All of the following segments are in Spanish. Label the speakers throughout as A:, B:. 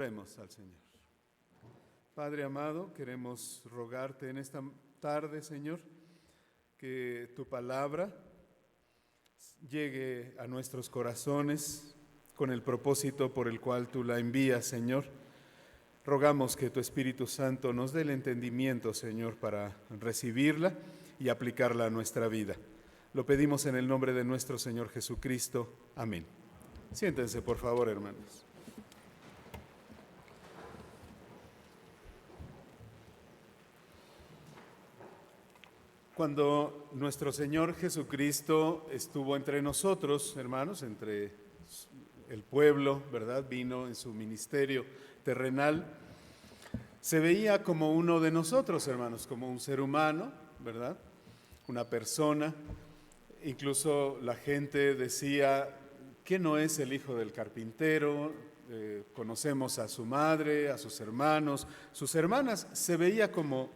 A: Oremos al Señor. Padre amado, queremos rogarte en esta tarde, Señor, que tu palabra llegue a nuestros corazones con el propósito por el cual tú la envías, Señor. Rogamos que tu Espíritu Santo nos dé el entendimiento, Señor, para recibirla y aplicarla a nuestra vida. Lo pedimos en el nombre de nuestro Señor Jesucristo. Amén. Siéntense, por favor, hermanos. Cuando nuestro Señor Jesucristo estuvo entre nosotros, hermanos, entre el pueblo, ¿verdad? Vino en su ministerio terrenal, se veía como uno de nosotros, hermanos, como un ser humano, ¿verdad? Una persona. Incluso la gente decía que no es el hijo del carpintero. Conocemos a su madre, a sus hermanos, sus hermanas. Se veía como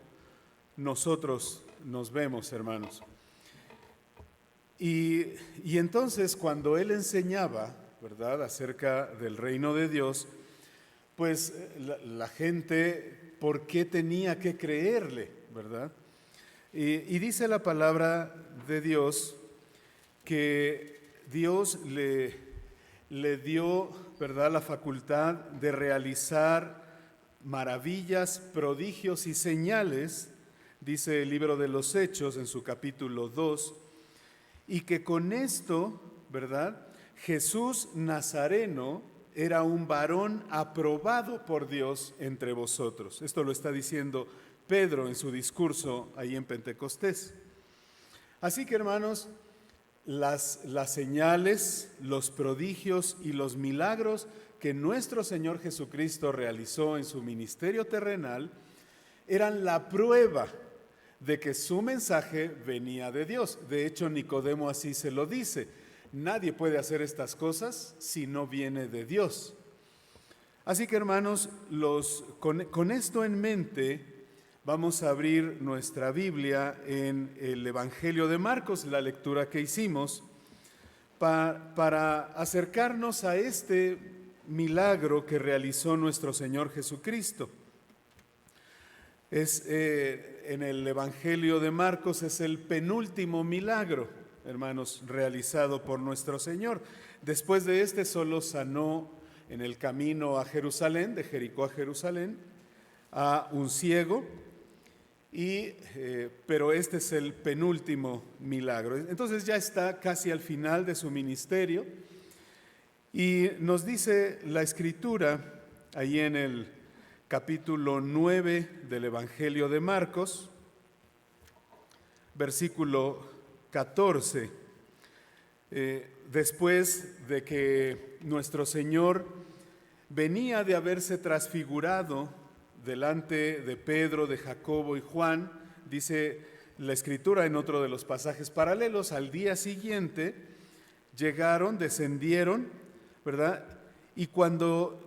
A: nosotros nos vemos, hermanos. Y entonces cuando él enseñaba, ¿verdad?, acerca del reino de Dios, pues la gente, ¿por qué tenía que creerle, verdad? Y dice la palabra de Dios que Dios le dio, ¿verdad?, la facultad de realizar maravillas, prodigios y señales, dice el libro de los Hechos en su capítulo 2, y que con esto, ¿verdad?, Jesús Nazareno era un varón aprobado por Dios entre vosotros. Esto lo está diciendo Pedro en su discurso ahí en Pentecostés. Así que, hermanos, las señales, los prodigios y los milagros que nuestro Señor Jesucristo realizó en su ministerio terrenal eran la prueba de que su mensaje venía de Dios. De hecho, Nicodemo así se lo dice: nadie puede hacer estas cosas si no viene de Dios. Así que, hermanos, con esto en mente, vamos a abrir nuestra Biblia en el Evangelio de Marcos, la lectura que hicimos, para acercarnos a este milagro que realizó nuestro Señor Jesucristo. En el Evangelio de Marcos es el penúltimo milagro, hermanos, realizado por nuestro Señor. Después de este solo sanó en el camino a Jerusalén, de Jericó a Jerusalén, a un ciego, pero este es el penúltimo milagro. Entonces ya está casi al final de su ministerio y nos dice la Escritura ahí en el capítulo 9 del Evangelio de Marcos, versículo 14, después de que nuestro Señor venía de haberse transfigurado delante de Pedro, de Jacobo y Juan, dice la Escritura en otro de los pasajes paralelos, al día siguiente descendieron, ¿verdad? Y cuando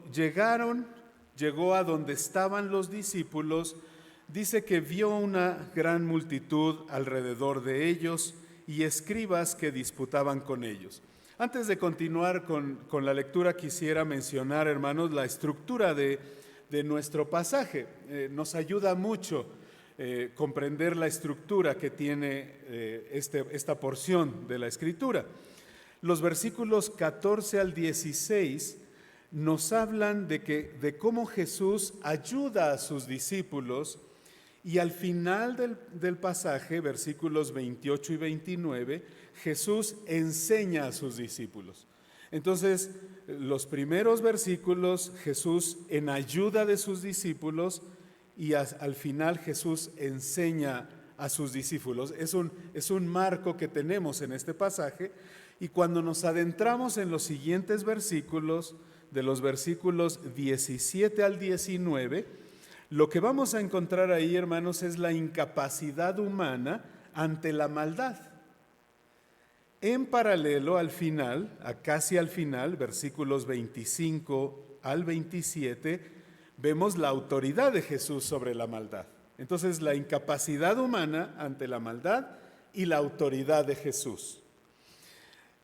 A: llegó a donde estaban los discípulos, dice que vio una gran multitud alrededor de ellos y escribas que disputaban con ellos. Antes de continuar con la lectura, quisiera mencionar, hermanos, la estructura de nuestro pasaje. Nos ayuda mucho comprender la estructura que tiene esta porción de la Escritura. Los versículos 14 al 16 nos hablan de cómo Jesús ayuda a sus discípulos, y al final del pasaje, versículos 28 y 29, Jesús enseña a sus discípulos. Entonces, los primeros versículos, Jesús en ayuda de sus discípulos, y al final Jesús enseña a sus discípulos. Es un marco que tenemos en este pasaje, y cuando nos adentramos en los siguientes versículos, de los versículos 17 al 19, lo que vamos a encontrar ahí, hermanos, es la incapacidad humana ante la maldad. En paralelo al final, casi al final, versículos 25 al 27, vemos la autoridad de Jesús sobre la maldad. Entonces, la incapacidad humana ante la maldad y la autoridad de Jesús.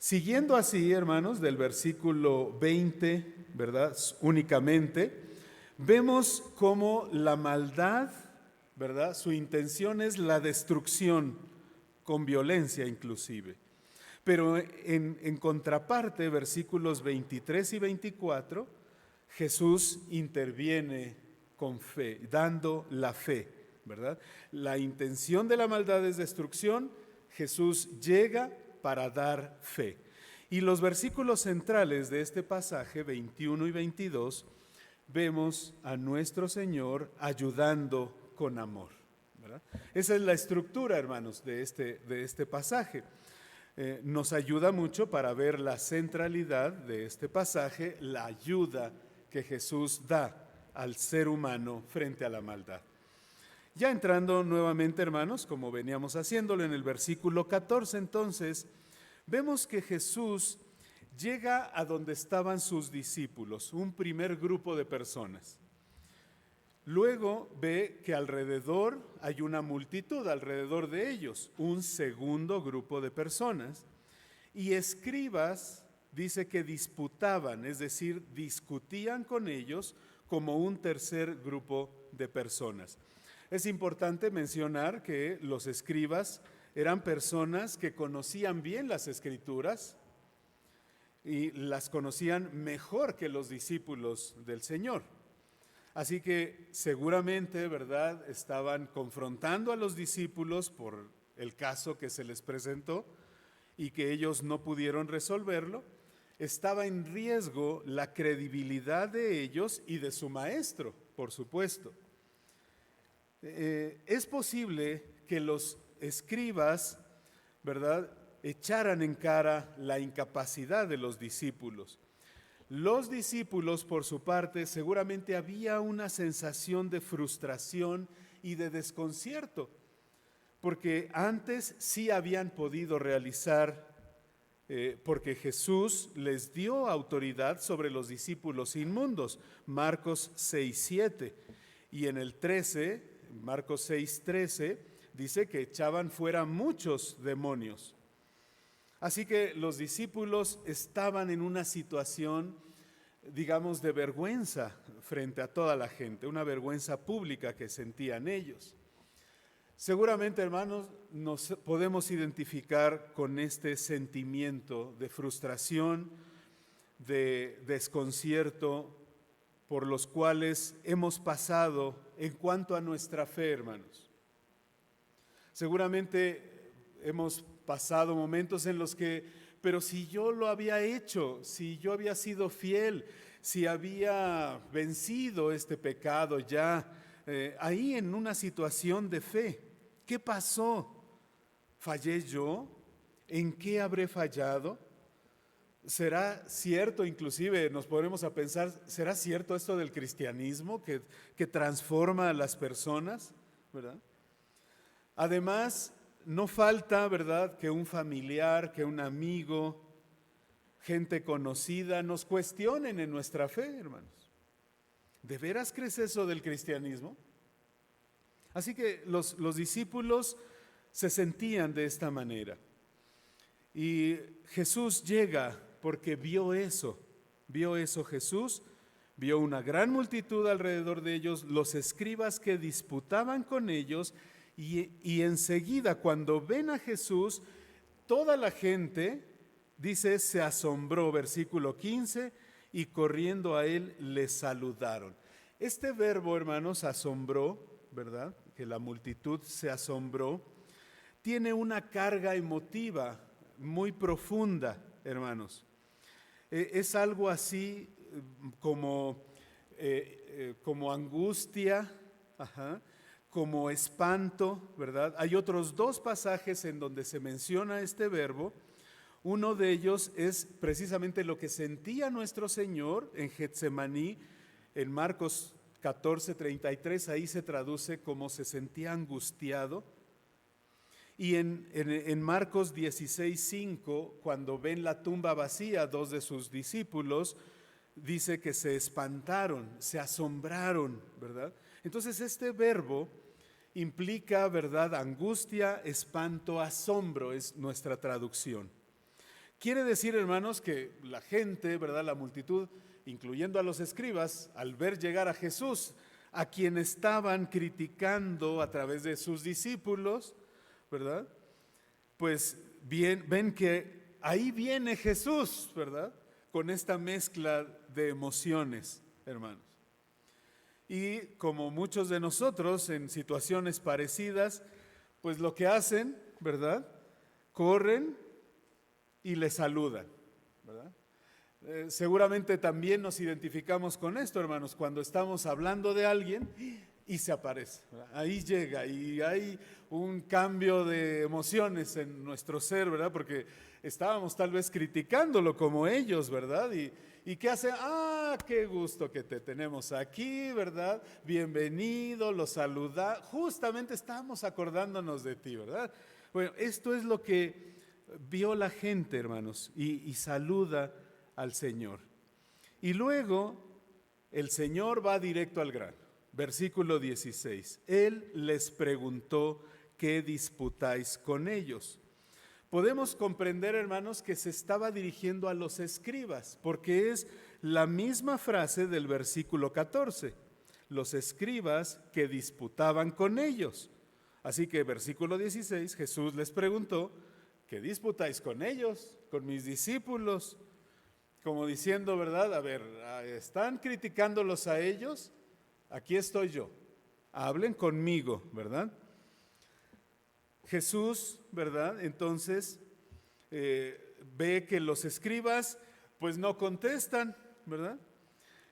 A: Siguiendo así, hermanos, del versículo 20, ¿verdad?, únicamente, vemos cómo la maldad, ¿verdad? Su intención es la destrucción, con violencia inclusive. Pero en contraparte, versículos 23 y 24, Jesús interviene con fe, dando la fe, ¿verdad? La intención de la maldad es destrucción, Jesús llega para dar fe. Y los versículos centrales de este pasaje, 21 y 22, vemos a nuestro Señor ayudando con amor, ¿verdad? Esa es la estructura, hermanos, de este pasaje. Nos ayuda mucho para ver la centralidad de este pasaje, la ayuda que Jesús da al ser humano frente a la maldad. Ya entrando nuevamente, hermanos, como veníamos haciéndolo en el versículo 14, entonces, vemos que Jesús llega a donde estaban sus discípulos, un primer grupo de personas. Luego ve que alrededor hay una multitud, alrededor de ellos, un segundo grupo de personas. Y escribas, dice que disputaban, es decir, discutían con ellos como un tercer grupo de personas. Es importante mencionar que los escribas eran personas que conocían bien las Escrituras y las conocían mejor que los discípulos del Señor. Así que seguramente, ¿verdad?, estaban confrontando a los discípulos por el caso que se les presentó y que ellos no pudieron resolverlo. Estaba en riesgo la credibilidad de ellos y de su maestro, por supuesto. Es posible que los escribas, ¿verdad?, echaran en cara la incapacidad de los discípulos. Los discípulos, por su parte, seguramente había una sensación de frustración y de desconcierto, porque antes sí habían podido realizar, porque Jesús les dio autoridad sobre los discípulos inmundos, Marcos 6:7, y en el 13, Marcos 6:13, dice que echaban fuera muchos demonios. Así que los discípulos estaban en una situación, digamos, de vergüenza frente a toda la gente, una vergüenza pública que sentían ellos. Seguramente, hermanos, nos podemos identificar con este sentimiento de frustración, de desconcierto por los cuales hemos pasado en cuanto a nuestra fe, hermanos. Seguramente hemos pasado momentos en los que, pero si yo lo había hecho, si yo había sido fiel, si había vencido este pecado ya, ahí en una situación de fe, ¿qué pasó? ¿Fallé yo? ¿En qué habré fallado? ¿Será cierto, inclusive nos podremos a pensar, ¿será cierto esto del cristianismo que transforma a las personas? ¿Verdad? Además, no falta, ¿verdad?, que un familiar, que un amigo, gente conocida nos cuestionen en nuestra fe, hermanos. ¿De veras crees eso del cristianismo? Así que los discípulos se sentían de esta manera. Y Jesús llega porque vio eso Jesús, vio una gran multitud alrededor de ellos, los escribas que disputaban con ellos, y enseguida cuando ven a Jesús, toda la gente, dice, se asombró, versículo 15, y corriendo a él le saludaron. Este verbo, hermanos, asombró, ¿verdad?, que la multitud se asombró, tiene una carga emotiva muy profunda, hermanos. Es algo así como angustia, como espanto, ¿verdad? Hay otros dos pasajes en donde se menciona este verbo. Uno de ellos es precisamente lo que sentía nuestro Señor en Getsemaní, en Marcos 14:33, ahí se traduce como se sentía angustiado. Y en Marcos 16:5, cuando ven la tumba vacía, dos de sus discípulos, dice que se espantaron, se asombraron, ¿verdad? Entonces este verbo implica, ¿verdad?, angustia, espanto, asombro, es nuestra traducción. Quiere decir, hermanos, que la gente, ¿verdad?, la multitud, incluyendo a los escribas, al ver llegar a Jesús, a quien estaban criticando a través de sus discípulos, ¿verdad? Pues bien, ven que ahí viene Jesús, ¿verdad? Con esta mezcla de emociones, hermanos. Y como muchos de nosotros en situaciones parecidas, pues lo que hacen, ¿verdad? Corren y le saludan, ¿verdad? Seguramente también nos identificamos con esto, hermanos, cuando estamos hablando de alguien y se aparece, ¿verdad? Ahí llega y hay un cambio de emociones en nuestro ser, ¿verdad? Porque estábamos tal vez criticándolo como ellos, ¿verdad? ¿Y qué hace? Ah, qué gusto que te tenemos aquí, ¿verdad? Bienvenido, lo saluda. Justamente estamos acordándonos de ti, ¿verdad? Bueno, esto es lo que vio la gente, hermanos, y saluda al Señor. Y luego el Señor va directo al grano. Versículo 16. Él les preguntó, ¿qué disputáis con ellos? Podemos comprender, hermanos, que se estaba dirigiendo a los escribas, porque es la misma frase del versículo 14. Los escribas que disputaban con ellos. Así que versículo 16, Jesús les preguntó, ¿qué disputáis con ellos? Con mis discípulos. Como diciendo, ¿verdad? A ver, ¿están criticándolos a ellos? Aquí estoy yo. Hablen conmigo, ¿verdad? Jesús, ¿verdad? Entonces ve que los escribas pues no contestan, ¿verdad?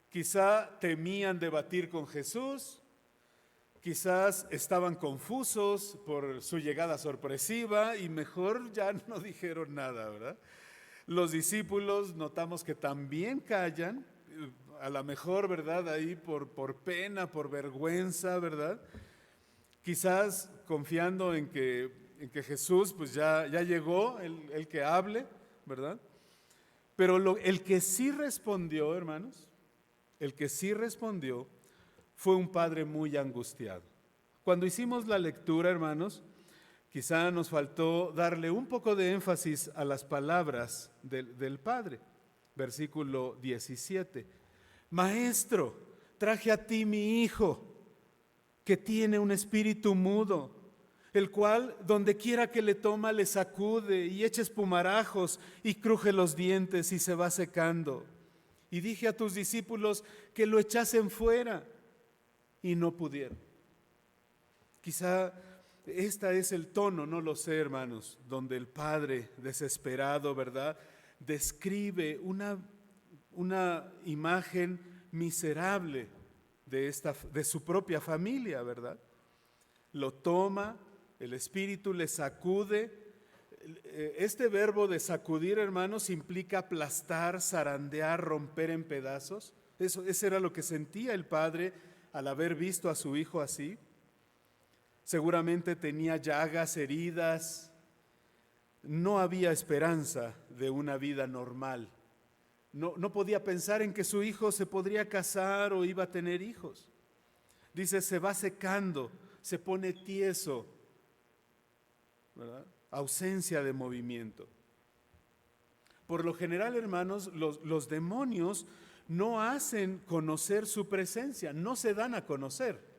A: Quizá temían debatir con Jesús, quizás estaban confusos por su llegada sorpresiva y mejor ya no dijeron nada, ¿verdad? Los discípulos notamos que también callan, a lo mejor, ¿verdad? Ahí por pena, por vergüenza, ¿verdad? Quizás confiando en que Jesús pues ya llegó, el que hable, ¿verdad? Pero el que sí respondió, hermanos, el que sí respondió fue un padre muy angustiado. Cuando hicimos la lectura, hermanos, quizá nos faltó darle un poco de énfasis a las palabras del Padre. Versículo 17. Maestro, traje a ti mi hijo, que tiene un espíritu mudo, el cual donde quiera que le toma le sacude y echa espumarajos y cruje los dientes y se va secando. Y dije a tus discípulos que lo echasen fuera y no pudieron. Quizá este es el tono, no lo sé, hermanos, donde el padre desesperado, ¿verdad?, describe una imagen miserable de su propia familia, ¿verdad? Lo toma, el espíritu le sacude. Este verbo de sacudir, hermanos, implica aplastar, zarandear, romper en pedazos. Eso era lo que sentía el padre al haber visto a su hijo así. Seguramente tenía llagas, heridas. No había esperanza de una vida normal. No podía pensar en que su hijo se podría casar o iba a tener hijos. Dice, se va secando, se pone tieso, ¿verdad? Ausencia de movimiento. Por lo general, hermanos, los demonios no hacen conocer su presencia, no se dan a conocer.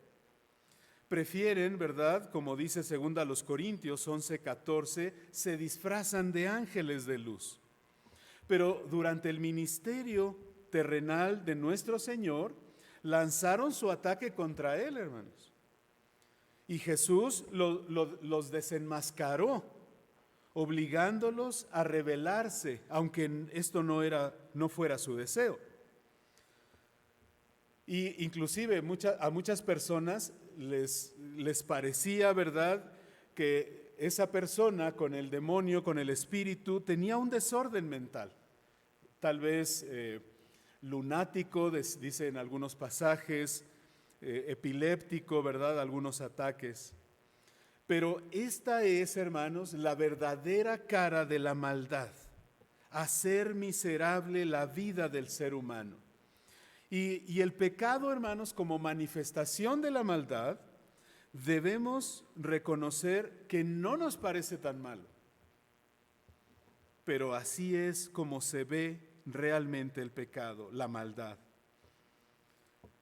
A: Prefieren, ¿verdad? Como dice 2 Corintios 11:14, se disfrazan de ángeles de luz. Pero durante el ministerio terrenal de nuestro Señor, lanzaron su ataque contra Él, hermanos. Y Jesús los desenmascaró, obligándolos a rebelarse, aunque esto no fuera su deseo. Y inclusive a muchas personas les parecía, ¿verdad?, que esa persona con el demonio, con el espíritu, tenía un desorden mental. Tal vez lunático, dice en algunos pasajes, epiléptico, ¿verdad?, algunos ataques. Pero esta es, hermanos, la verdadera cara de la maldad, hacer miserable la vida del ser humano. Y el pecado, hermanos, como manifestación de la maldad, debemos reconocer que no nos parece tan malo. Pero así es como se ve realmente el pecado, la maldad.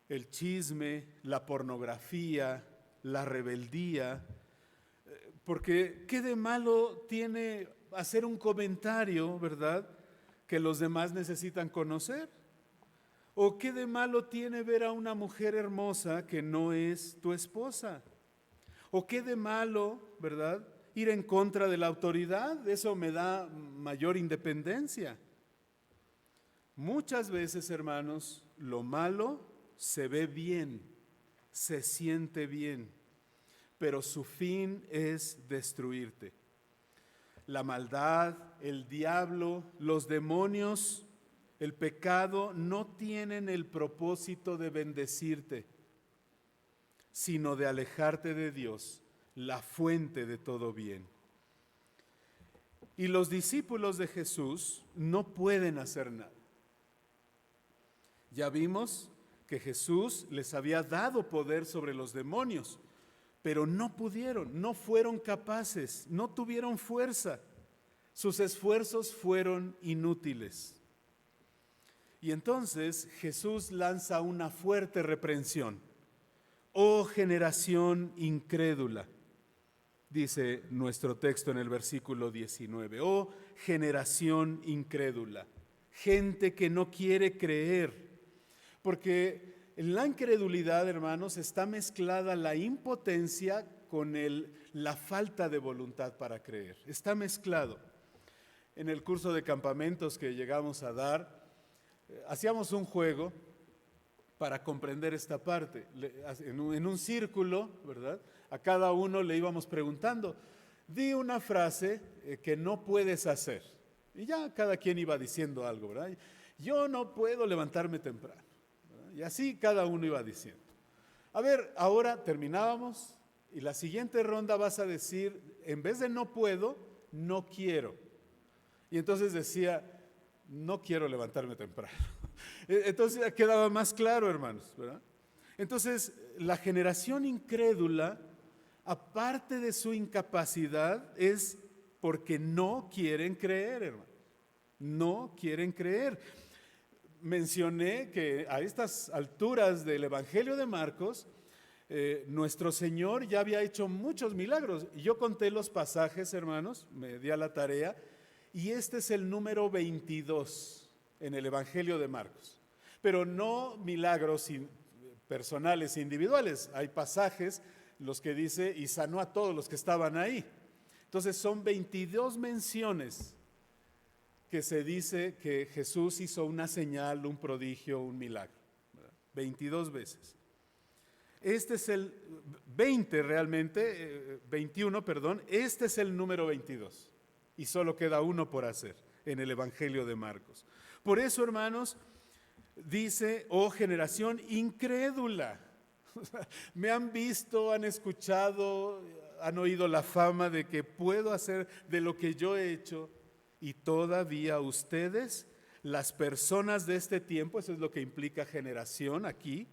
A: El chisme, la pornografía, la rebeldía, porque ¿qué de malo tiene hacer un comentario, verdad, que los demás necesitan conocer? ¿O qué de malo tiene ver a una mujer hermosa que no es tu esposa? ¿O qué de malo, verdad, ir en contra de la autoridad? Eso me da mayor independencia. Muchas veces, hermanos, lo malo se ve bien, se siente bien, pero su fin es destruirte. La maldad, el diablo, los demonios, el pecado no tienen el propósito de bendecirte, sino de alejarte de Dios, la fuente de todo bien. Y los discípulos de Jesús no pueden hacer nada. Ya vimos que Jesús les había dado poder sobre los demonios, pero no pudieron, no fueron capaces, no tuvieron fuerza. Sus esfuerzos fueron inútiles. Y entonces Jesús lanza una fuerte reprensión. Oh generación incrédula, dice nuestro texto en el versículo 19. Oh generación incrédula, gente que no quiere creer. Porque en la incredulidad, hermanos, está mezclada la impotencia con la falta de voluntad para creer. Está mezclado. En el curso de campamentos que llegamos a dar, hacíamos un juego para comprender esta parte. En un círculo, ¿verdad? A cada uno le íbamos preguntando, di una frase que no puedes hacer. Y ya cada quien iba diciendo algo, ¿verdad? Yo no puedo levantarme temprano. Y así cada uno iba diciendo. A ver, ahora terminábamos y la siguiente ronda vas a decir, en vez de no puedo, no quiero. Y entonces decía, no quiero levantarme temprano. Entonces quedaba más claro, hermanos, ¿verdad? Entonces, la generación incrédula, aparte de su incapacidad, es porque no quieren creer, hermano. No quieren creer. Mencioné que a estas alturas del Evangelio de Marcos, nuestro Señor ya había hecho muchos milagros. Y yo conté los pasajes, hermanos, me di a la tarea, y este es el número 22 en el Evangelio de Marcos. Pero no milagros personales, individuales. Hay pasajes, los que dice, y sanó a todos los que estaban ahí. Entonces son 22 menciones que se dice que Jesús hizo una señal, un prodigio, un milagro. 22 veces. Este es el 21, perdón, este es el número 22. Y solo queda uno por hacer en el Evangelio de Marcos. Por eso, hermanos, dice, oh generación incrédula. Me han visto, han escuchado, han oído la fama de que puedo hacer de lo que yo he hecho. Y todavía ustedes, las personas de este tiempo, eso es lo que implica generación aquí,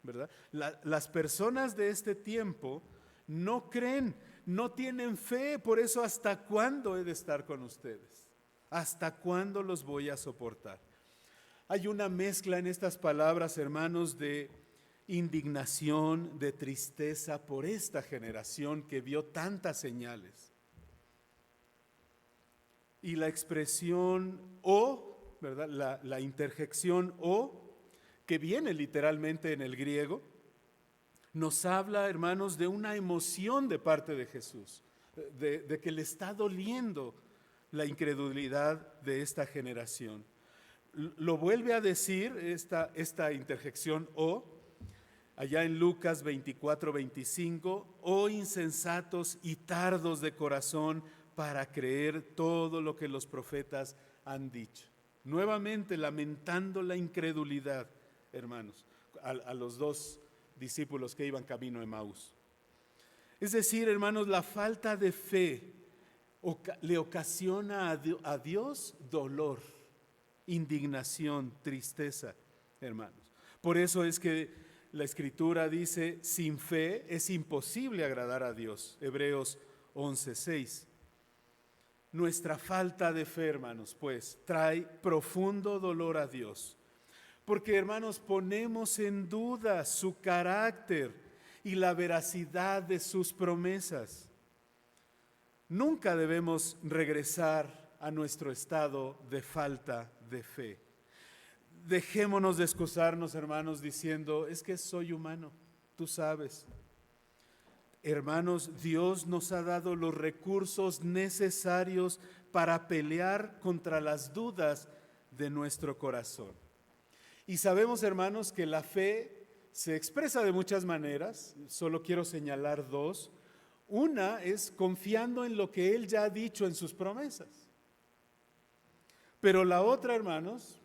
A: ¿verdad? Las personas de este tiempo no creen, no tienen fe, por eso ¿hasta cuándo he de estar con ustedes? ¿Hasta cuándo los voy a soportar? Hay una mezcla en estas palabras, hermanos, de indignación, de tristeza por esta generación que vio tantas señales. Y la expresión o, ¿verdad? La interjección o, que viene literalmente en el griego, nos habla, hermanos, de una emoción de parte de Jesús, de que le está doliendo la incredulidad de esta generación. Lo vuelve a decir esta interjección o, allá en Lucas 24:25, oh insensatos y tardos de corazón para creer todo lo que los profetas han dicho. Nuevamente lamentando la incredulidad, hermanos, a los dos discípulos que iban camino a Emaús. Es decir, hermanos, la falta de fe le ocasiona a Dios dolor, indignación, tristeza, hermanos. Por eso es que la Escritura dice, sin fe es imposible agradar a Dios. Hebreos 11:6. Nuestra falta de fe, hermanos, pues trae profundo dolor a Dios. Porque, hermanos, ponemos en duda su carácter y la veracidad de sus promesas. Nunca debemos regresar a nuestro estado de falta de fe. Dejémonos de excusarnos, hermanos, diciendo, es que soy humano, tú sabes. Hermanos, Dios nos ha dado los recursos necesarios para pelear contra las dudas de nuestro corazón. Y sabemos, hermanos, que la fe se expresa de muchas maneras, solo quiero señalar dos. Una es confiando en lo que Él ya ha dicho en sus promesas. Pero la otra, hermanos,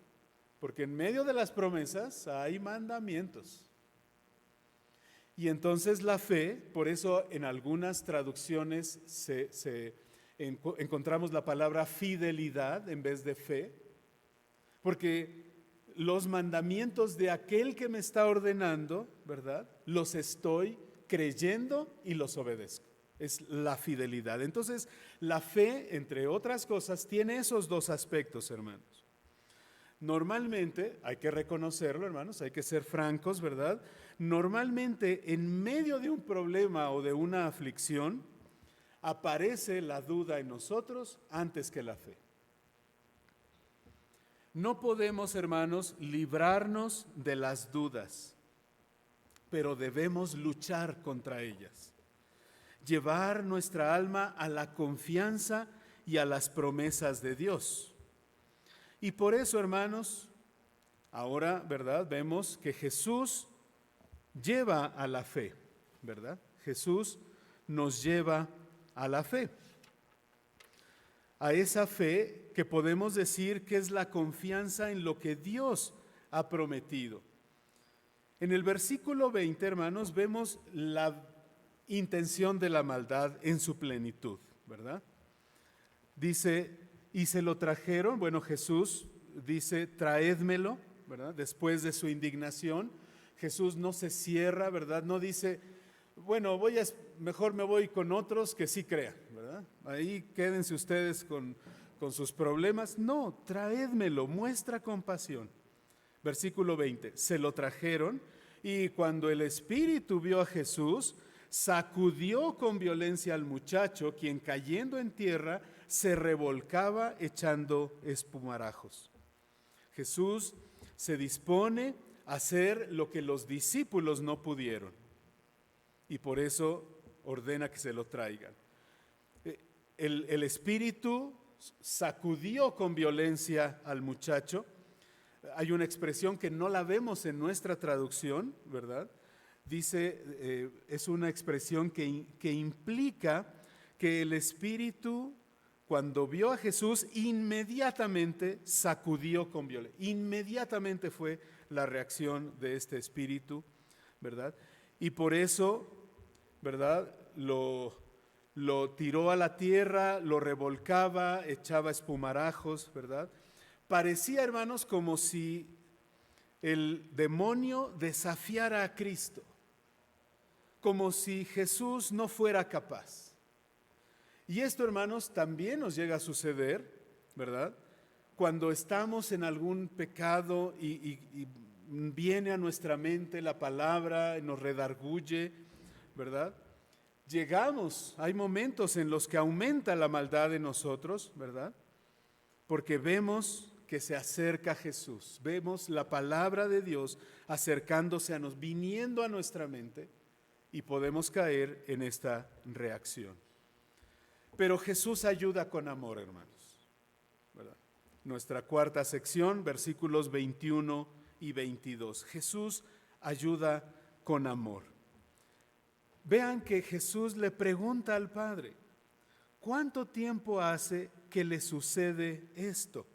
A: porque en medio de las promesas hay mandamientos. Y entonces la fe, por eso en algunas traducciones encontramos la palabra fidelidad en vez de fe, porque los mandamientos de aquel que me está ordenando, ¿verdad? Los estoy creyendo y los obedezco. Es la fidelidad. Entonces, la fe, entre otras cosas, tiene esos dos aspectos, hermanos. Normalmente, hay que reconocerlo, hermanos, hay que ser francos, ¿verdad? Normalmente, en medio de un problema o de una aflicción, aparece la duda en nosotros antes que la fe. No podemos, hermanos, librarnos de las dudas, pero debemos luchar contra ellas. Llevar nuestra alma a la confianza y a las promesas de Dios. Y por eso, hermanos, ahora, ¿verdad? Vemos que Jesús lleva a la fe, ¿verdad? Jesús nos lleva a la fe. A esa fe que podemos decir que es la confianza en lo que Dios ha prometido. En el versículo 20, hermanos, vemos la intención de la maldad en su plenitud, ¿verdad? Dice, y se lo trajeron, bueno, Jesús dice, traédmelo, ¿verdad? Después de su indignación, Jesús no se cierra, ¿verdad? No dice, bueno, mejor me voy con otros que sí crean, ¿verdad? Ahí quédense ustedes con sus problemas. No, traédmelo, muestra compasión. Versículo 20, se lo trajeron y cuando el espíritu vio a Jesús, sacudió con violencia al muchacho, quien cayendo en tierra se revolcaba echando espumarajos. Jesús se dispone a hacer lo que los discípulos no pudieron y por eso ordena que se lo traigan. El espíritu sacudió con violencia al muchacho. Hay una expresión que no la vemos en nuestra traducción, ¿verdad? Dice, es una expresión que implica que el espíritu, cuando vio a Jesús, inmediatamente sacudió con violencia. Inmediatamente fue la reacción de este espíritu, ¿verdad? Y por eso, ¿verdad? Lo tiró a la tierra, lo revolcaba, echaba espumarajos, ¿verdad? Parecía, hermanos, como si el demonio desafiara a Cristo, como si Jesús no fuera capaz. Y esto, hermanos, también nos llega a suceder, ¿verdad? Cuando estamos en algún pecado y viene a nuestra mente la palabra, nos redarguye, ¿verdad? Hay momentos en los que aumenta la maldad en nosotros, ¿verdad? Porque vemos que se acerca Jesús, vemos la palabra de Dios acercándose a nosotros, viniendo a nuestra mente y podemos caer en esta reacción. Pero Jesús ayuda con amor, hermanos, ¿verdad? Nuestra cuarta sección, versículos 21 y 22. Jesús ayuda con amor. Vean que Jesús le pregunta al Padre, ¿cuánto tiempo hace que le sucede esto?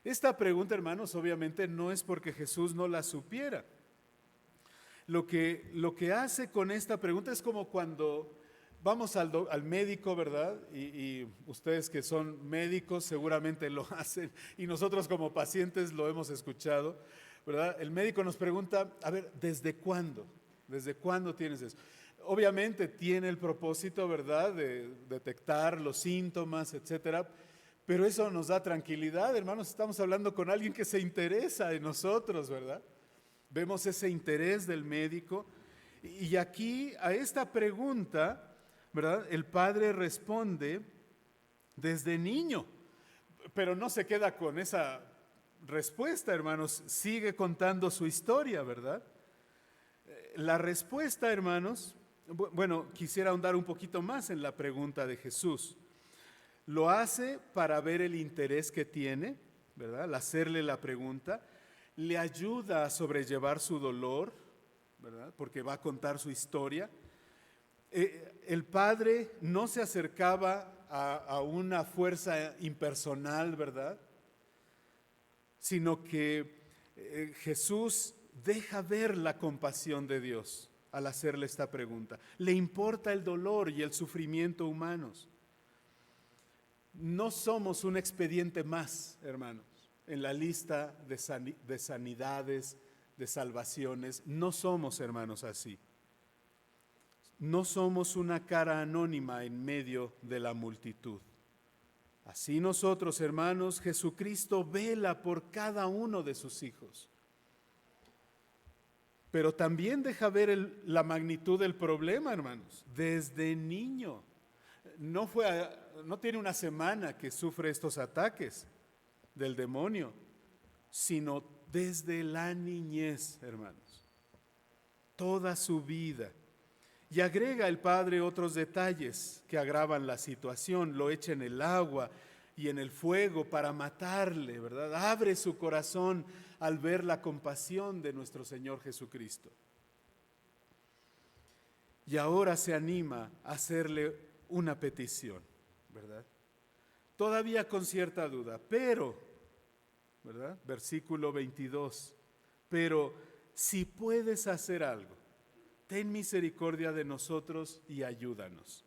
A: Esta pregunta, hermanos, obviamente no es porque Jesús no la supiera. Lo que hace con esta pregunta es como cuando vamos al médico, ¿verdad? Y ustedes que son médicos seguramente lo hacen y nosotros como pacientes lo hemos escuchado, ¿verdad? El médico nos pregunta, a ver, ¿desde cuándo? ¿Desde cuándo tienes eso? Obviamente tiene el propósito, ¿verdad?, de detectar los síntomas, etcétera, pero eso nos da tranquilidad, hermanos. Estamos hablando con alguien que se interesa en nosotros, ¿verdad? Vemos ese interés del médico. Y aquí, a esta pregunta, ¿verdad?, el padre responde desde niño, pero no se queda con esa respuesta, hermanos, sigue contando su historia, ¿verdad? La respuesta, hermanos, bueno, quisiera ahondar un poquito más en la pregunta de Jesús. Lo hace para ver el interés que tiene, ¿verdad? Al hacerle la pregunta, le ayuda a sobrellevar su dolor, ¿verdad? Porque va a contar su historia. El padre no se acercaba a una fuerza impersonal, ¿verdad? Sino que Jesús deja ver la compasión de Dios al hacerle esta pregunta. Le importa el dolor y el sufrimiento humanos. No somos un expediente más, hermanos, en la lista de sanidades, de salvaciones. No somos, hermanos, así. No somos una cara anónima en medio de la multitud. Así nosotros, hermanos, Jesucristo vela por cada uno de sus hijos. Pero también deja ver la magnitud del problema, hermanos, desde niño. No tiene una semana que sufre estos ataques del demonio, sino desde la niñez, hermanos. Toda su vida. Y agrega el padre otros detalles que agravan la situación. Lo echa en el agua y en el fuego para matarle, ¿verdad? Abre su corazón al ver la compasión de nuestro Señor Jesucristo. Y ahora se anima a hacerle una petición, ¿verdad? Todavía con cierta duda, pero, ¿verdad? Versículo 22, pero si puedes hacer algo, ten misericordia de nosotros y ayúdanos.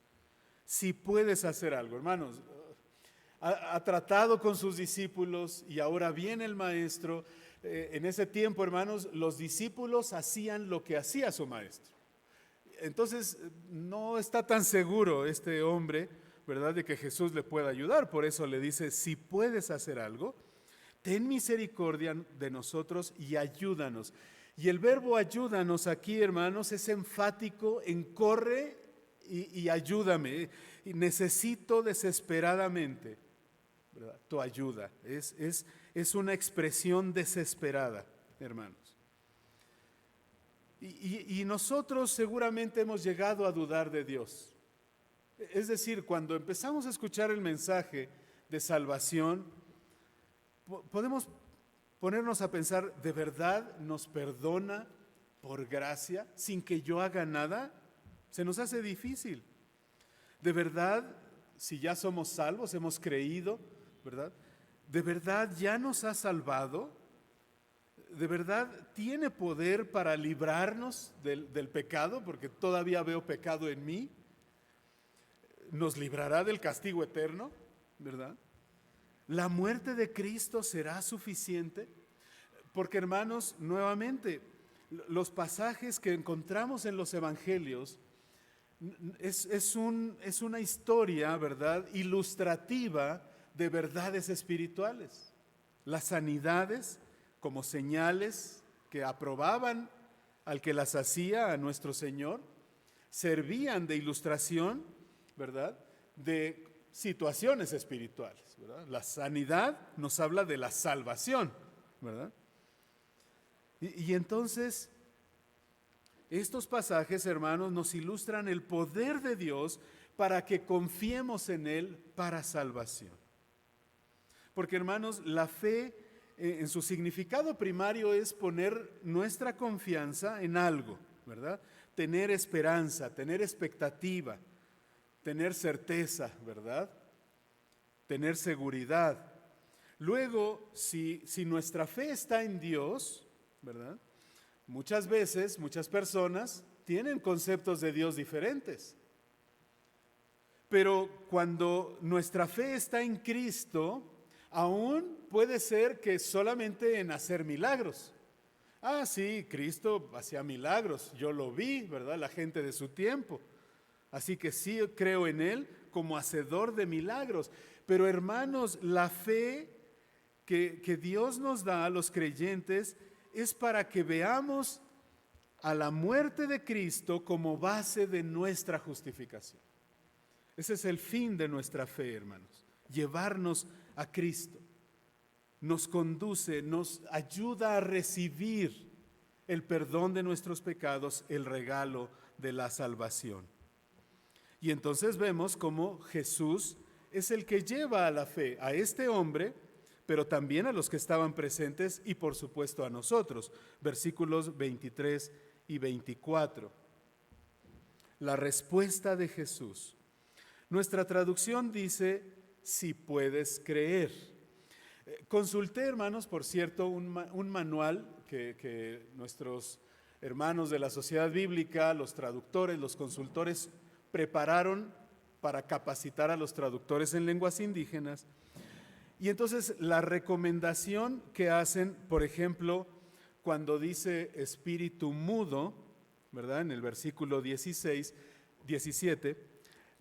A: Si puedes hacer algo, hermanos, ha tratado con sus discípulos y ahora viene el maestro. En ese tiempo, hermanos, los discípulos hacían lo que hacía su maestro. Entonces, no está tan seguro este hombre, ¿verdad?, de que Jesús le pueda ayudar. Por eso le dice, si puedes hacer algo, ten misericordia de nosotros y ayúdanos. Y el verbo ayúdanos aquí, hermanos, es enfático en corre y ayúdame. Y necesito desesperadamente, ¿verdad?, tu ayuda. Es una expresión desesperada, hermanos. Y nosotros seguramente hemos llegado a dudar de Dios. Es decir, cuando empezamos a escuchar el mensaje de salvación, podemos ponernos a pensar, ¿de verdad nos perdona por gracia sin que yo haga nada? Se nos hace difícil. ¿De verdad, si ya somos salvos, hemos creído, ¿verdad? ¿De verdad ya nos ha salvado? ¿De verdad tiene poder para librarnos del pecado? Porque todavía veo pecado en mí. ¿Nos librará del castigo eterno? ¿Verdad? ¿La muerte de Cristo será suficiente? Porque, hermanos, nuevamente, los pasajes que encontramos en los evangelios es una historia, ¿verdad?, ilustrativa de verdades espirituales. Las sanidades como señales que aprobaban al que las hacía, a nuestro Señor, servían de ilustración, ¿verdad?, de situaciones espirituales, ¿verdad? La sanidad nos habla de la salvación, ¿verdad? Y entonces, estos pasajes, hermanos, nos ilustran el poder de Dios para que confiemos en Él para salvación. Porque, hermanos, la fe en su significado primario es poner nuestra confianza en algo, ¿verdad? Tener esperanza, tener expectativa, tener certeza, ¿verdad? Tener seguridad. Luego, si nuestra fe está en Dios, ¿verdad?, muchas veces, muchas personas tienen conceptos de Dios diferentes. Pero cuando nuestra fe está en Cristo, aún puede ser que solamente en hacer milagros. Ah, sí, Cristo hacía milagros, yo lo vi, ¿verdad? La gente de su tiempo. Así que sí creo en Él como hacedor de milagros. Pero hermanos, la fe que Dios nos da a los creyentes es para que veamos a la muerte de Cristo como base de nuestra justificación. Ese es el fin de nuestra fe, hermanos, llevarnos a Cristo. Nos conduce, nos ayuda a recibir el perdón de nuestros pecados, el regalo de la salvación. Y entonces vemos cómo Jesús es el que lleva a la fe a este hombre, pero también a los que estaban presentes y por supuesto a nosotros. Versículos 23 y 24. La respuesta de Jesús. Nuestra traducción dice, si puedes creer. Consulté, hermanos, por cierto, un manual que nuestros hermanos de la Sociedad Bíblica, los traductores, los consultores, prepararon para capacitar a los traductores en lenguas indígenas. Y entonces la recomendación que hacen, por ejemplo, cuando dice espíritu mudo, ¿verdad? En el versículo 17,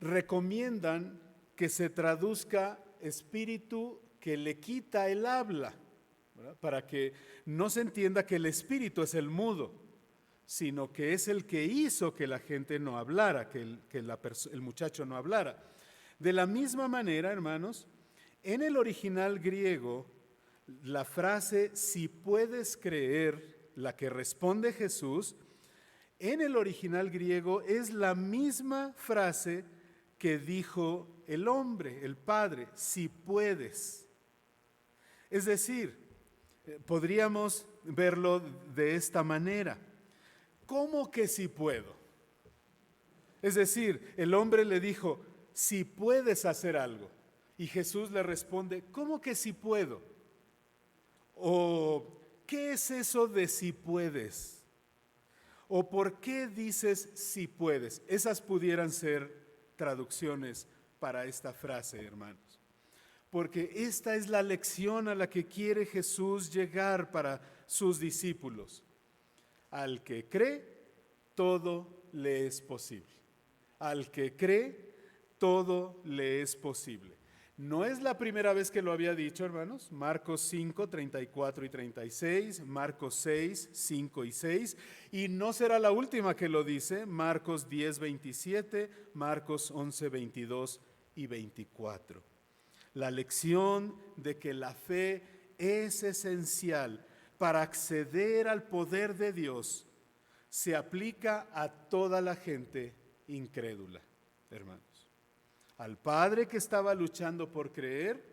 A: recomiendan que se traduzca espíritu que le quita el habla, ¿verdad? Para que no se entienda que el espíritu es el mudo, sino que es el que hizo que la gente no hablara, que el muchacho no hablara. De la misma manera, hermanos, en el original griego, la frase si puedes creer, la que responde Jesús, en el original griego es la misma frase que dijo el hombre, el Padre, si puedes. Es decir, podríamos verlo de esta manera. ¿Cómo que si puedo? Es decir, el hombre le dijo, si puedes hacer algo. Y Jesús le responde, ¿cómo que si puedo? O, ¿qué es eso de si puedes? ¿O por qué dices si puedes? Esas pudieran ser traducciones para esta frase, hermanos. Porque esta es la lección a la que quiere Jesús llegar para sus discípulos. Al que cree, todo le es posible. Al que cree, todo le es posible. No es la primera vez que lo había dicho, hermanos. Marcos 5, 34 y 36, Marcos 6, 5 y 6. Y no será la última que lo dice, Marcos 10, 27, Marcos 11, 22 y 24. La lección de que la fe es esencial para acceder al poder de Dios se aplica a toda la gente incrédula, hermanos. Al padre que estaba luchando por creer,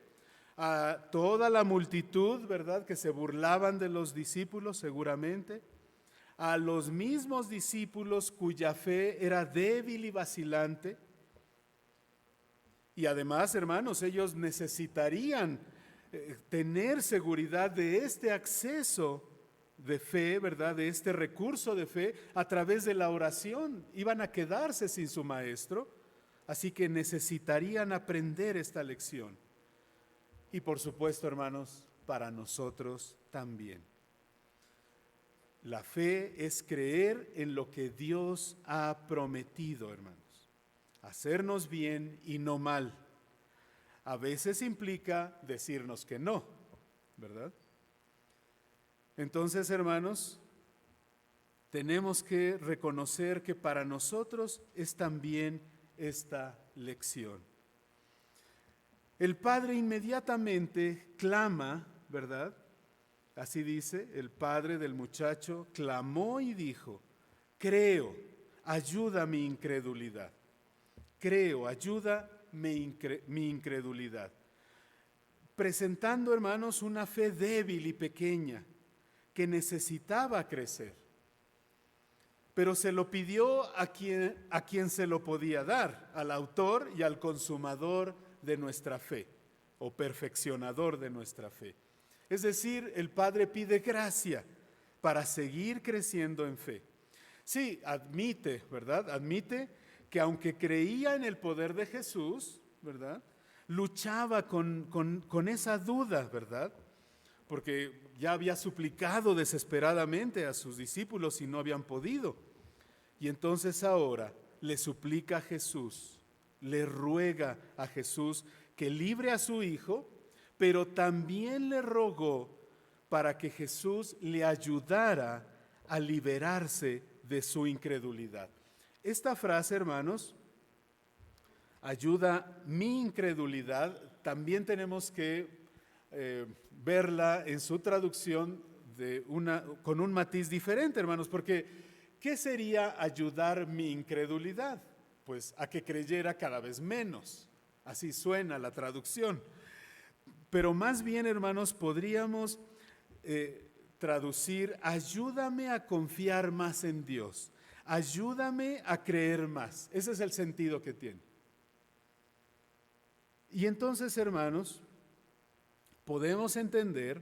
A: a toda la multitud, ¿verdad?, que se burlaban de los discípulos seguramente, a los mismos discípulos cuya fe era débil y vacilante. Y además, hermanos, ellos necesitarían tener seguridad de este acceso de fe, ¿verdad?, de este recurso de fe a través de la oración. Iban a quedarse sin su maestro, así que necesitarían aprender esta lección. Y por supuesto, hermanos, para nosotros también. La fe es creer en lo que Dios ha prometido, hermanos. Hacernos bien y no mal. A veces implica decirnos que no, ¿verdad? Entonces, hermanos, tenemos que reconocer que para nosotros es también esta lección. El padre inmediatamente clama, ¿verdad? Así dice, el padre del muchacho clamó y dijo, creo, ayuda mi incredulidad. Creo, ayuda mi incredulidad. Presentando, hermanos, una fe débil y pequeña que necesitaba crecer. Pero se lo pidió a quien se lo podía dar, al autor y al consumador de nuestra fe, o perfeccionador de nuestra fe. Es decir, el Padre pide gracia para seguir creciendo en fe. Sí, admite, ¿verdad? Admite que aunque creía en el poder de Jesús, ¿verdad?, luchaba con esa duda, ¿verdad? Porque Ya había suplicado desesperadamente a sus discípulos y no habían podido. Y entonces ahora le suplica a Jesús, le ruega a Jesús que libre a su hijo, pero también le rogó para que Jesús le ayudara a liberarse de su incredulidad. Esta frase, hermanos, ayuda mi incredulidad, también tenemos que verla en su traducción con un matiz diferente, hermanos, porque ¿qué sería ayudar mi incredulidad? Pues a que creyera cada vez menos. Así suena la traducción. Pero más bien, hermanos, podríamos traducir: ayúdame a confiar más en Dios, ayúdame a creer más. Ese es el sentido que tiene. Y entonces, hermanos, podemos entender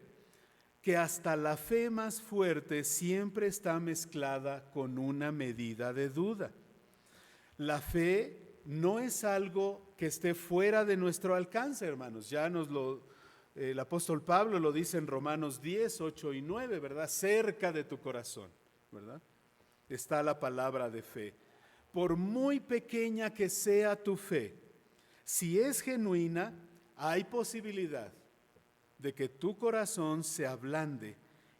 A: que hasta la fe más fuerte siempre está mezclada con una medida de duda. La fe no es algo que esté fuera de nuestro alcance, hermanos. Ya el apóstol Pablo lo dice en Romanos 10, 8 y 9, ¿verdad? Cerca de tu corazón, ¿verdad? Está la palabra de fe. Por muy pequeña que sea tu fe, si es genuina, hay posibilidad de que tu corazón se ablande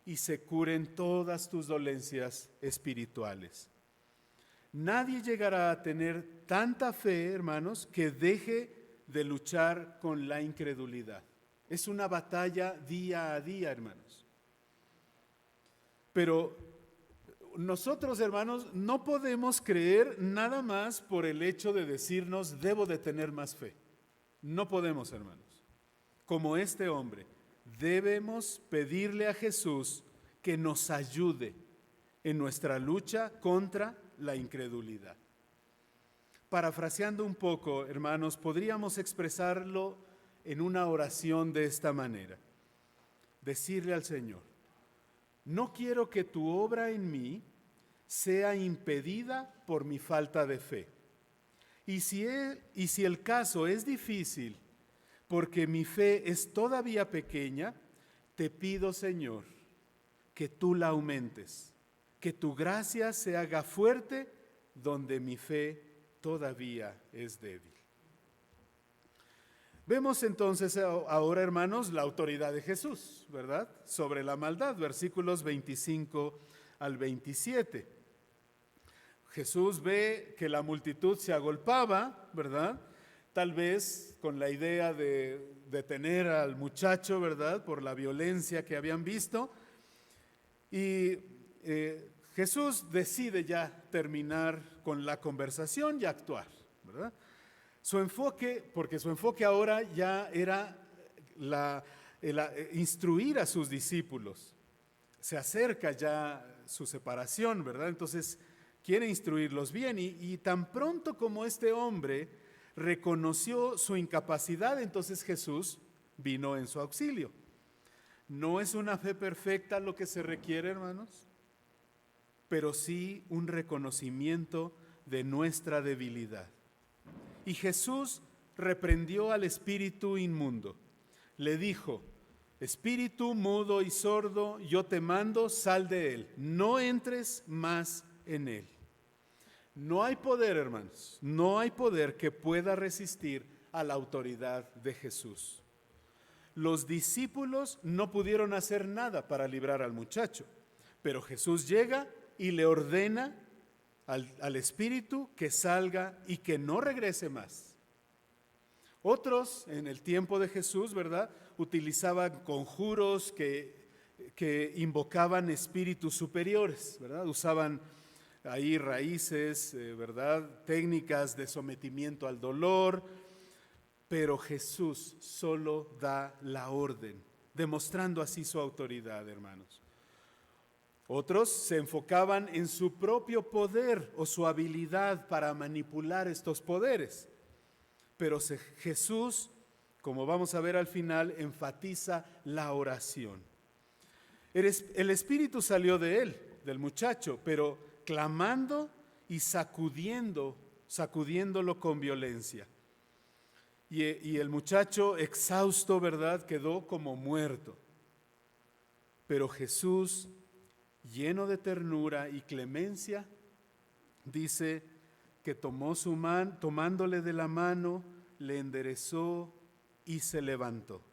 A: y se curen todas tus dolencias espirituales. Nadie llegará a tener tanta fe, hermanos, que deje de luchar con la incredulidad. Es una batalla día a día, hermanos. Pero nosotros, hermanos, no podemos creer nada más por el hecho de decirnos: debo de tener más fe. No podemos, hermanos. Como este hombre, debemos pedirle a Jesús que nos ayude en nuestra lucha contra la incredulidad. Parafraseando un poco, hermanos, podríamos expresarlo en una oración de esta manera: decirle al Señor: no quiero que tu obra en mí sea impedida por mi falta de fe. Y si el caso es difícil, porque mi fe es todavía pequeña, te pido, Señor, que tú la aumentes, que tu gracia se haga fuerte donde mi fe todavía es débil. Vemos entonces ahora, hermanos, la autoridad de Jesús, ¿verdad? Sobre la maldad, versículos 25 al 27. Jesús ve que la multitud se agolpaba, ¿verdad? Tal vez con la idea de detener al muchacho, ¿verdad? Por la violencia que habían visto. Y Jesús decide ya terminar con la conversación y actuar, ¿verdad? Porque su enfoque ahora ya era instruir a sus discípulos. Se acerca ya su separación, ¿verdad? Entonces quiere instruirlos bien y tan pronto como este hombre reconoció su incapacidad, entonces Jesús vino en su auxilio. No es una fe perfecta lo que se requiere, hermanos, pero sí un reconocimiento de nuestra debilidad. Y Jesús reprendió al espíritu inmundo. Le dijo: espíritu mudo y sordo, yo te mando, sal de él, no entres más en él. No hay poder, hermanos, no hay poder que pueda resistir a la autoridad de Jesús. Los discípulos no pudieron hacer nada para librar al muchacho, pero Jesús llega y le ordena al espíritu que salga y que no regrese más. Otros en el tiempo de Jesús, ¿verdad?, utilizaban conjuros que invocaban espíritus superiores, ¿verdad? Usaban ahí raíces, ¿verdad?, técnicas de sometimiento al dolor, pero Jesús solo da la orden, demostrando así su autoridad, hermanos. Otros se enfocaban en su propio poder o su habilidad para manipular estos poderes. Pero Jesús, como vamos a ver al final, enfatiza la oración. El espíritu salió de él, del muchacho, pero clamando y sacudiéndolo con violencia. Y el muchacho, exhausto, ¿verdad?, quedó como muerto. Pero Jesús, lleno de ternura y clemencia, dice que tomó su mano, tomándole de la mano, le enderezó y se levantó.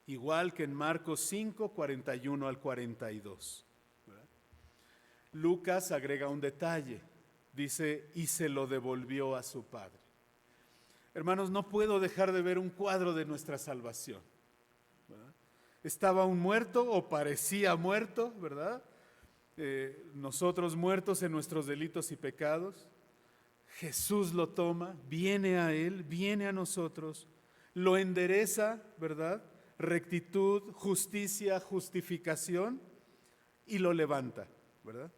A: Igual que en Marcos 5, 41 al 42. Lucas agrega un detalle, dice, y se lo devolvió a su padre. Hermanos, no puedo dejar de ver un cuadro de nuestra salvación, ¿verdad? Estaba un muerto o parecía muerto, ¿verdad? Nosotros muertos en nuestros delitos y pecados. Jesús lo toma, viene a él, viene a nosotros, lo endereza, ¿verdad? Rectitud, justicia, justificación, y lo levanta, ¿verdad?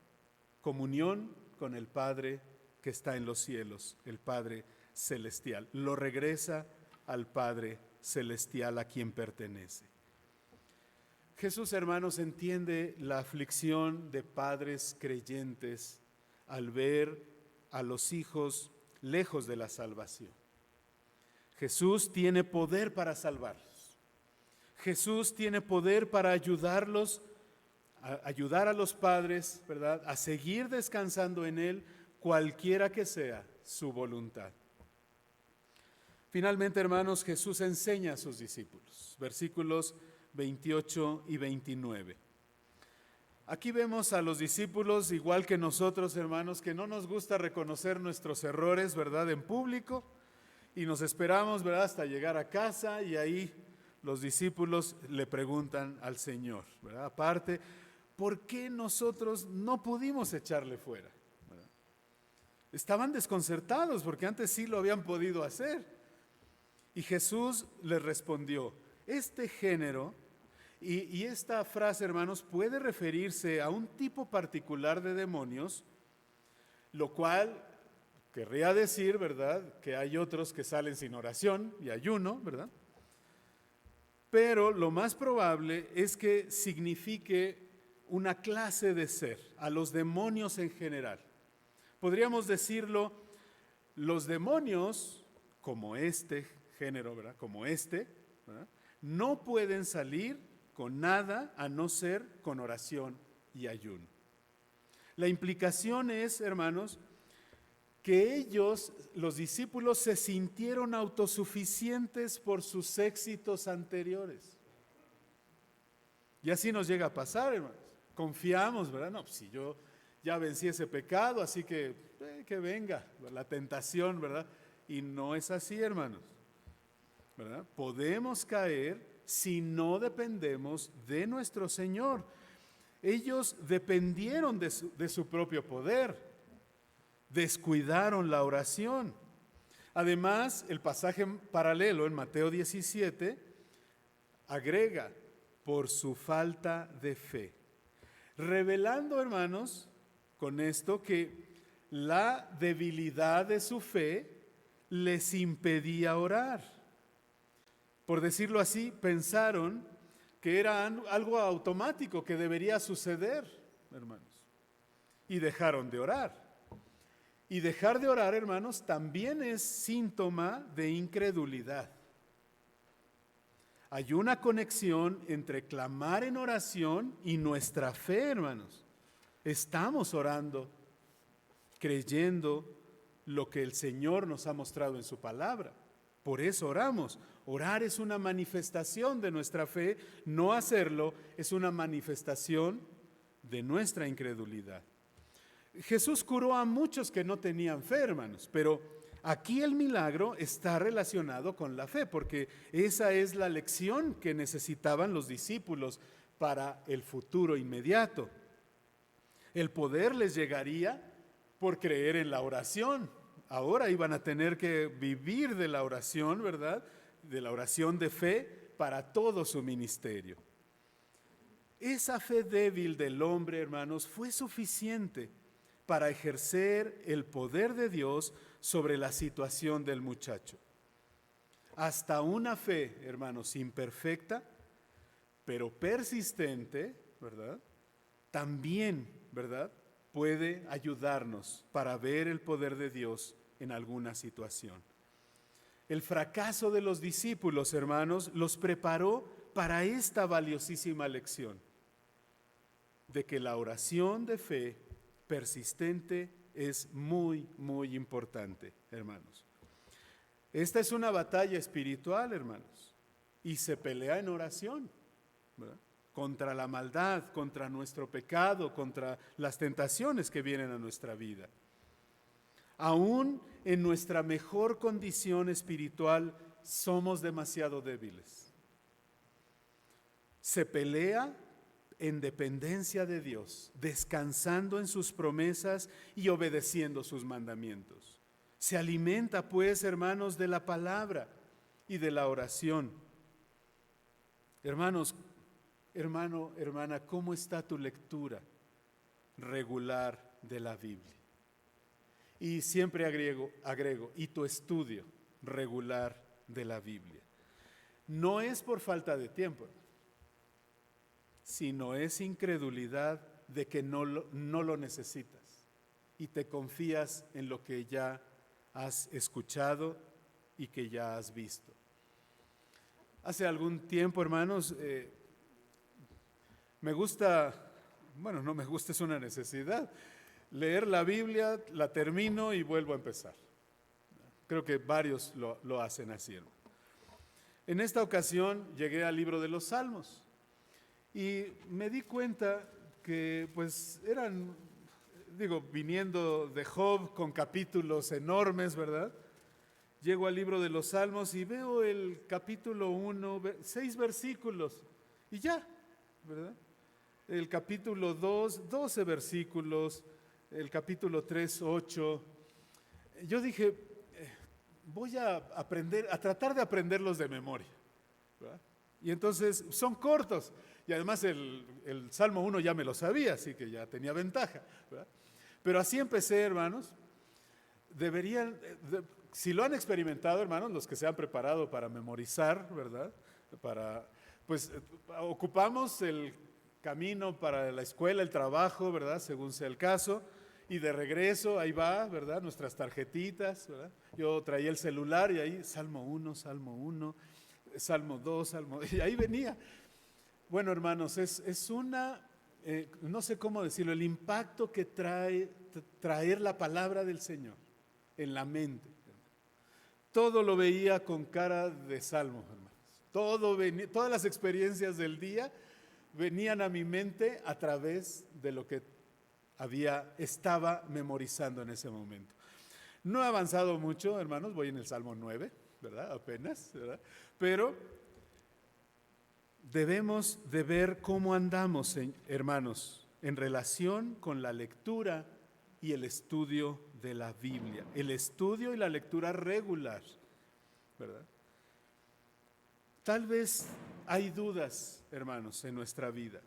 A: Comunión con el Padre que está en los cielos, el Padre celestial. Lo regresa al Padre celestial a quien pertenece. Jesús, hermanos, entiende la aflicción de padres creyentes al ver a los hijos lejos de la salvación. Jesús tiene poder para salvarlos. Jesús tiene poder para ayudarlos, ayudar a los padres, ¿verdad?, a seguir descansando en Él, cualquiera que sea su voluntad. Finalmente, hermanos, Jesús enseña a sus discípulos. Versículos 28 y 29. Aquí vemos a los discípulos, igual que nosotros, hermanos, que no nos gusta reconocer nuestros errores, ¿verdad?, en público, y nos esperamos, ¿verdad?, hasta llegar a casa, y ahí los discípulos le preguntan al Señor, ¿verdad?, aparte, ¿por qué nosotros no pudimos echarle fuera? ¿Verdad? Estaban desconcertados porque antes sí lo habían podido hacer. Y Jesús les respondió, este género y esta frase, hermanos, puede referirse a un tipo particular de demonios, lo cual querría decir, ¿verdad?, que hay otros que salen sin oración y ayuno, ¿verdad? Pero lo más probable es que signifique una clase de ser, a los demonios en general. Podríamos decirlo, los demonios, como este género, ¿verdad?, como este, ¿verdad?, no pueden salir con nada a no ser con oración y ayuno. La implicación es, hermanos, que ellos, los discípulos, se sintieron autosuficientes por sus éxitos anteriores. Y así nos llega a pasar, hermanos. Confiamos, ¿verdad? No, pues si yo ya vencí ese pecado, así que venga la tentación, ¿verdad? Y no es así, hermanos, ¿verdad? Podemos caer si no dependemos de nuestro Señor. Ellos dependieron de su propio poder, descuidaron la oración. Además, el pasaje paralelo en Mateo 17 agrega, por su falta de fe, revelando, hermanos, con esto que la debilidad de su fe les impedía orar. Por decirlo así, pensaron que era algo automático que debería suceder, hermanos, y dejaron de orar. Y dejar de orar, hermanos, también es síntoma de incredulidad. Hay una conexión entre clamar en oración y nuestra fe, hermanos. Estamos orando, creyendo lo que el Señor nos ha mostrado en su palabra. Por eso oramos. Orar es una manifestación de nuestra fe, no hacerlo es una manifestación de nuestra incredulidad. Jesús curó a muchos que no tenían fe, hermanos, pero aquí el milagro está relacionado con la fe, porque esa es la lección que necesitaban los discípulos para el futuro inmediato. El poder les llegaría por creer en la oración. Ahora iban a tener que vivir de la oración, ¿verdad?, de la oración de fe para todo su ministerio. Esa fe débil del hombre, hermanos, fue suficiente para ejercer el poder de Dios sobre la situación del muchacho. Hasta una fe, hermanos, imperfecta, pero persistente, ¿verdad?, también, ¿verdad?, puede ayudarnos para ver el poder de Dios en alguna situación. El fracaso de los discípulos, hermanos, los preparó para esta valiosísima lección. de que la oración de fe persistente es muy, muy importante, hermanos. Esta es una batalla espiritual, hermanos, y se pelea en oración, ¿verdad? Contra la maldad, contra nuestro pecado, contra las tentaciones que vienen a nuestra vida. Aún en nuestra mejor condición espiritual somos demasiado débiles. Se pelea en dependencia de Dios, descansando en sus promesas y obedeciendo sus mandamientos. Se alimenta, pues, hermanos, de la palabra y de la oración. Hermanos, hermana, ¿cómo está tu lectura regular de la Biblia? Y siempre agrego, y tu estudio regular de la Biblia. No es por falta de tiempo, sino es incredulidad de que no lo necesitas y te confías en lo que ya has escuchado y que ya has visto. Hace algún tiempo, hermanos, me gusta, bueno, no me gusta, es una necesidad, leer la Biblia, la termino y vuelvo a empezar. Creo que varios lo hacen así, hermano. En esta ocasión llegué al libro de los Salmos y me di cuenta que pues eran, viniendo de Job con capítulos enormes, ¿verdad? Llego al libro de los Salmos y veo el capítulo 1, 6 versículos y ya, ¿verdad? El capítulo 2, 12 versículos, el capítulo 3, 8. Yo dije, voy a aprender, a tratar de aprenderlos de memoria, ¿verdad? Y entonces son cortos. Y además el Salmo 1 ya me lo sabía, así que ya tenía ventaja, ¿verdad? Pero así empecé, hermanos. Si lo han experimentado, hermanos, los que se han preparado para memorizar, ¿verdad? Pues ocupamos el camino para la escuela, el trabajo, ¿verdad? Según sea el caso. Y de regreso, ahí va, ¿verdad? Nuestras tarjetitas, ¿verdad? Yo traía el celular y ahí Salmo 1, Salmo 2, y ahí venía. Bueno, hermanos, es una, no sé cómo decirlo, el impacto que traer la palabra del Señor en la mente. Todo lo veía con cara de salmo, hermanos. Todas las experiencias del día venían a mi mente a través de lo que estaba memorizando en ese momento. No he avanzado mucho, hermanos, voy en el Salmo 9, ¿verdad? Apenas, ¿verdad? Pero debemos de ver cómo andamos, hermanos, en relación con la lectura y el estudio de la Biblia, el estudio y la lectura regular, ¿verdad? Tal vez hay dudas, hermanos, en nuestra vida,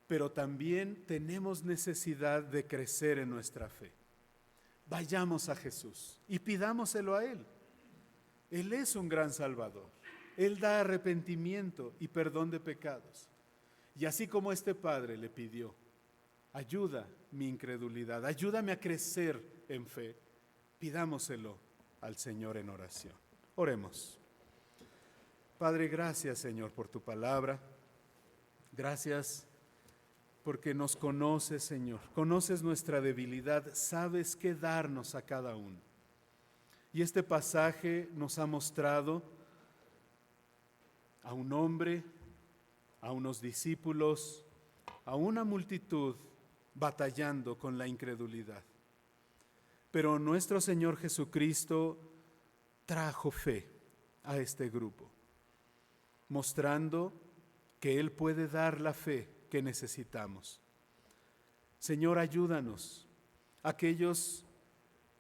A: pero también tenemos necesidad de crecer en nuestra fe. Vayamos a Jesús y pidámoselo a Él. Él es un gran Salvador. Él da arrepentimiento y perdón de pecados. Y así como este padre le pidió, ayuda mi incredulidad, ayúdame a crecer en fe, pidámoselo al Señor en oración. Oremos. Padre, gracias, Señor, por tu palabra. Gracias porque nos conoces, Señor. Conoces nuestra debilidad, sabes qué darnos a cada uno. Y este pasaje nos ha mostrado a un hombre, a unos discípulos, a una multitud batallando con la incredulidad. Pero nuestro Señor Jesucristo trajo fe a este grupo, mostrando que Él puede dar la fe que necesitamos. Señor, ayúdanos, aquellos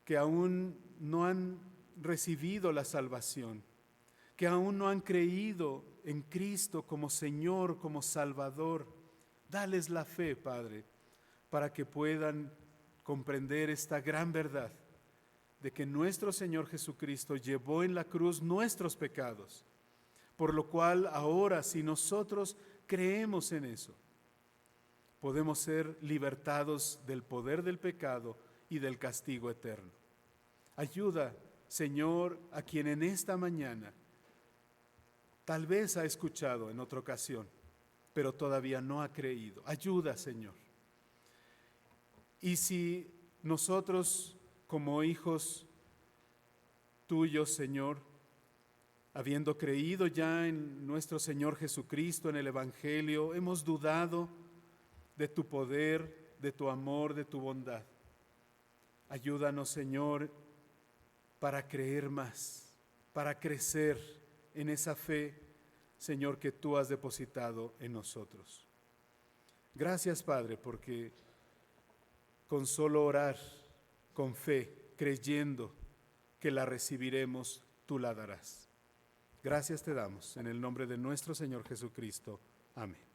A: que aún no han recibido la salvación, que aún no han creído en Cristo como Señor, como Salvador. Dales la fe, Padre, para que puedan comprender esta gran verdad de que nuestro Señor Jesucristo llevó en la cruz nuestros pecados, por lo cual ahora, si nosotros creemos en eso, podemos ser libertados del poder del pecado y del castigo eterno. Ayuda, Señor, a quien en esta mañana tal vez ha escuchado en otra ocasión pero todavía no ha creído. Ayuda, Señor. Y si nosotros como hijos tuyos, Señor, habiendo creído ya en nuestro Señor Jesucristo, en el Evangelio, hemos dudado de tu poder, de tu amor, de tu bondad. Ayúdanos, Señor, para creer más, para crecer en esa fe, Señor, que tú has depositado en nosotros. Gracias, Padre, porque con solo orar, con fe, creyendo que la recibiremos, tú la darás. Gracias te damos en el nombre de nuestro Señor Jesucristo. Amén.